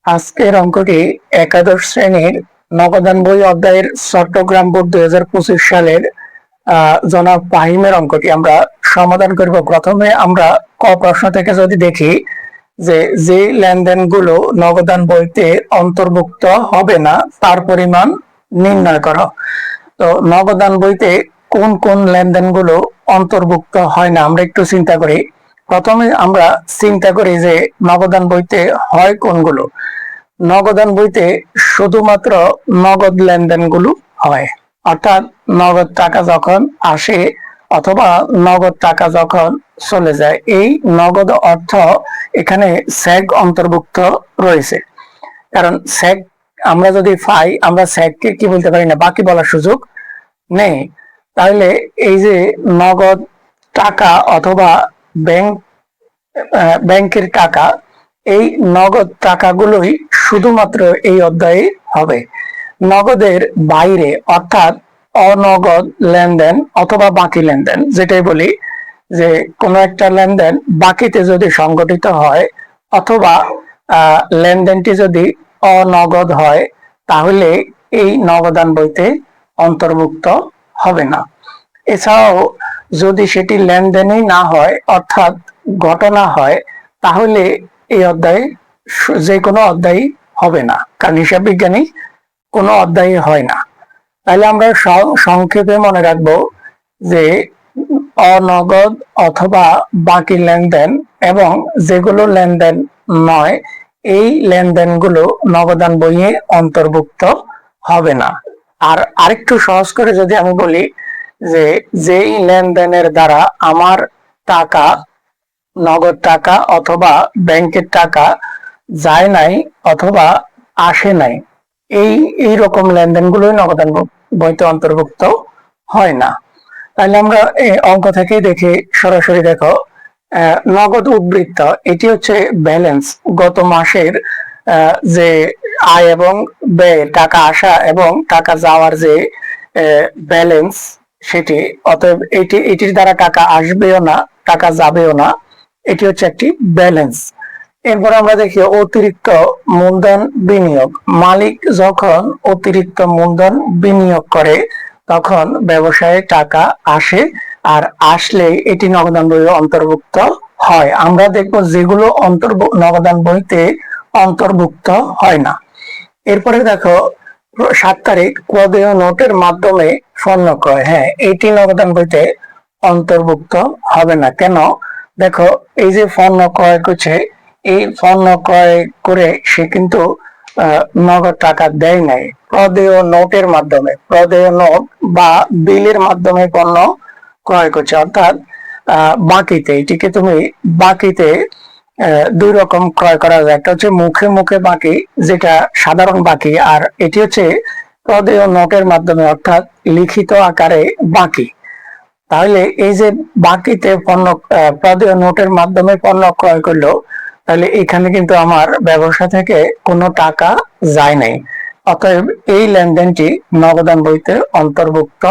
আজকের অঙ্কটি একাদশ শ্রেণীর নবদান বই অধ্যায়ের চট্টগ্রাম বোর্ড 2025 সালের জনাব ফাহিমের অঙ্কটি আমরা সমাধান করব। প্রথমে আমরা ক প্রশ্ন থেকে যদি দেখি যে লেনদেনগুলো নগদান বইতে অন্তর্ভুক্ত হবে না তার পরিমাণ নির্ণয় করো। তো নগদান বইতে কোন কোন লেনদেনগুলো অন্তর্ভুক্ত হয় না আমরা একটু চিন্তা করি। প্রথমে আমরা চিন্তা করি যে নগদান বইতে হয় কোনগুলো। নগদান বইতে শুধুমাত্র নগদ লেনদেনগুলো হয়, অর্থাৎ নগদ টাকা যখন আসে অথবা নগদ টাকা যখন চলে যায়, এই নগদ অর্থ এখানে স্যাগ অন্তর্ভুক্ত রয়েছে। কারণ স্যাগ আমরা যদি পাই, আমরা স্যাগকে কি বলতে পারি না, বাকি বলার সুযোগ নেই। তাহলে এই যে নগদ টাকা অথবা ব্যাংকের টাকা, এই নগদ টাকাগুলোই শুধুমাত্র এই অধ্যায়ে হবে। নগদের বাইরে অর্থাৎ অনগদ লেনদেন অথবা বাকি লেনদেন, যেটাই বলি যে কোনো একটা লেনদেন বাকিতে যদি সংগঠিত হয় অথবা লেনদেনটি যদি অনগদ হয়, তাহলে এই নগদান বইতে অন্তর্ভুক্ত হবে না। এছাড়াও যদি সেটি লেনদেনই না হয় অর্থাৎ ঘটনা হয়, তাহলে এই অধ্যায়ে যে কোনো অধ্যায় হবে না, কারণ হিসাব বিজ্ঞানী কোনো অধ্যায় হয় না। তাহলে আমরা সংক্ষেপে মনে রাখবো যে অনগদ অথবা বাকি লেনদেন এবং যেগুলো লেনদেন নয়, এই লেনদেনগুলো নগদান বইয়ে অন্তর্ভুক্ত হবে না। আর আরেকটু সহজ করে যদি আমি বলি যে যেই লেনদেনের দ্বারা আমার টাকা, নগদ টাকা অথবা ব্যাংকের টাকা যায় নাই অথবা আসে নাই, এই রকম লেনদেনগুলোই নগদান বইতে অন্তর্ভুক্ত হয় না। তাহলে আমরা অঙ্ক থেকে দেখি, সরাসরি দেখো নগদ উদ্বৃত্ত, এটি হচ্ছে ব্যালেন্স, গত মাসের যে আয় এবং ব্যয়, টাকা আসা এবং টাকা যাওয়ার যে ব্যালেন্স সেটি। অতএব এটির দ্বারা টাকা আসবেও না, টাকা যাবেও না, এটি হচ্ছে একটি ব্যালেন্স। এরপর আমরা দেখি অতিরিক্ত মূলধন বিনিয়োগ। মালিক যখন অতিরিক্ত মূলধন বিনিয়োগ করে তখন ব্যবসায়ে টাকা আসে, আর আসলে এটি নগদান বইয়ে অন্তর্ভুক্ত হয়। আমরা দেখব যেগুলো নগদান বইতে অন্তর্ভুক্ত হয় না। এরপরে দেখো 7 তারিখ প্রদেয় নোটের মাধ্যমে স্বর্ণ ক্রয়, হ্যাঁ এটি নগদান বইতে অন্তর্ভুক্ত হবে না। কেন? দেখো এই যে স্বর্ণ ক্রয় করছে, এই স্বর্ণ ক্রয় করে সে কিন্তু নগদ টাকা দেয় নাই, প্রদেয় নোটের মাধ্যমে, প্রদেয় নোট বা বিলের মাধ্যমে পণ্য ক্রয় করছে, অর্থাৎ বাকিতে। এটিকে তুমি বাকিতে দুই রকম ক্রয় করা যায়, একটা হচ্ছে মুখে মুখে বাকি, যেটা সাধারণ বাকি, আর এটি হচ্ছে প্রদেয় নোটের মাধ্যমে অর্থাৎ লিখিত আকারে বাকি। তাহলে এই যে বাকিতে পণ্য, প্রদেয় নোটের মাধ্যমে পণ্য ক্রয় করলো, তাহলে এখানে কিন্তু আমার ব্যবসা থেকে কোনো টাকা যায় নাই, অতএব এই লেনদেনটি নগদান বইতে অন্তর্ভুক্ত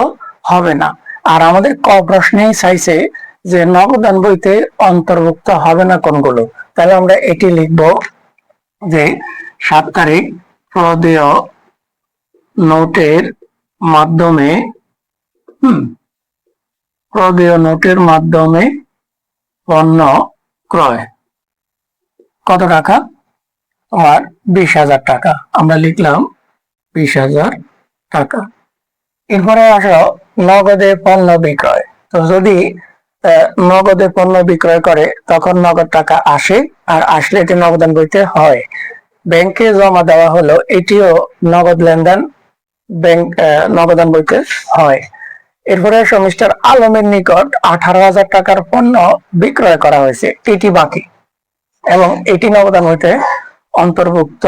হবে না। আর আমাদের ক প্রশ্নেই চাইছে যে নগদান বইতে অন্তর্ভুক্ত হবে না কোনগুলো, তাহলে আমরা এটি লিখব যে 7 তারিখ প্রদেয় নোটের মাধ্যমে প্রদেয় নোটের মাধ্যমে পণ্য ক্রয় কত টাকা? তোমার 20,000 টাকা, আমরা লিখলাম 20,000 টাকা। এরপরে আসো নগদে পণ্য বিক্রয়। তো যদি নগদে পণ্য বিক্রয় করে তখন নগদ টাকা আসে, আর আসলে এটি নগদান বইতে হয়। ব্যাংকে জমা দেওয়া হলো, এটিও নগদ লেনদেন, ব্যাংক নগদান বইতে হয়। এরপরে আসো মিস্টার আলমের নিকট 18,000 টাকার পণ্য বিক্রয় করা হয়েছে, এটি বাকি এবং এটি নগদান হইতে অন্তর্ভুক্ত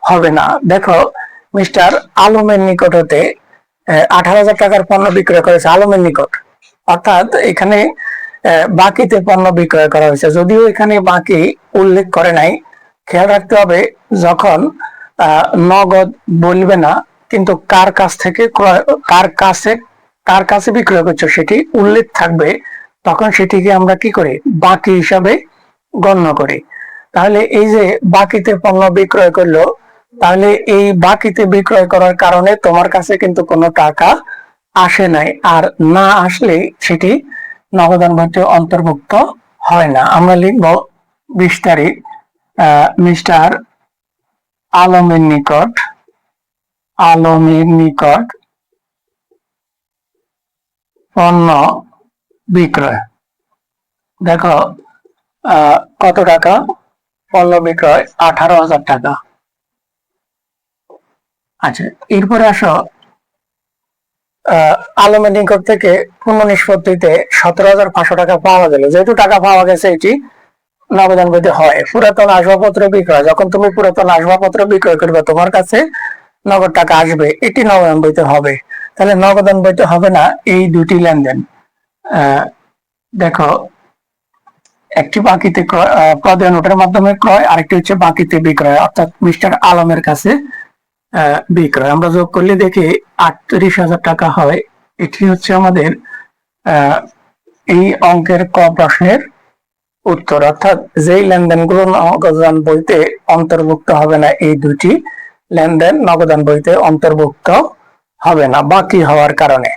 হবে না। দেখো মিস্টার আলমের নিকট হতে 18,000 টাকার পণ্য বিক্রয় করেছে আলমের নিকট, অর্থাৎ এখানে বাকিতে পণ্য বিক্রয় করা হয়েছে, যদিও এখানে বাকি উল্লেখ করে নাই। খেয়াল রাখতে হবে যখন নগদ বলবে না, কিন্তু কার কাছ থেকে কার কাছে বিক্রয় করছো সেটি উল্লেখ থাকবে, তখন সেটিকে আমরা কি করি, বাকি হিসাবে গণ্য করি। তাহলে এই যে বাকিতে পণ্য বিক্রয় করলো, তাহলে এই বাকিতে বিক্রয় করার কারণে তোমার কাছে কিন্তু কোনো টাকা আসে নাই, আর না আসলে সেটি নগদান বইতে অন্তর্ভুক্ত হয় না। আমরা লিখব 20 তারিখ মিস্টার আলমের নিকট পণ্য বিক্রয়। দেখো কত টাকা পণ্য বিক্রয়? 18,000 টাকা। আচ্ছা, এরপরে আসো আলমের নিকট থেকে পূর্ণ নিষ্পত্তিতে 17,500 টাকা পাওয়া গেল। যেহেতু টাকা পাওয়া গেছে, এটি নগদান বইতে হয়। পুরাতন আসবাবপত্র বিক্রয়, যখন তুমি পুরাতন আসবাবপত্র বিক্রয় করবে তোমার কাছে নগদ টাকা আসবে, এটি নগদান বইতে হবে। তাহলে নগদান বইতে হবে না এই দুটি লেনদেন। দেখো, একটি বাকিতে প্রদেয় নোটের মাধ্যমে ক্রয়, আরেকটি হচ্ছে বাকিতে বিক্রয়, অর্থাৎ মিস্টার আলমের কাছে বিক্রয়। আমরা যোগ করলে দেখি 38,000 টাকা হয়। এটি হচ্ছে আমাদের এই অঙ্কের ক প্রশ্নের উত্তর। অর্থাৎ যেই লেনদেনগুলো নগদান বইতে অন্তর্ভুক্ত হবে না, এই দুটি লেনদেন নগদান বইতে অন্তর্ভুক্ত হবে না বাকি হওয়ার কারণে।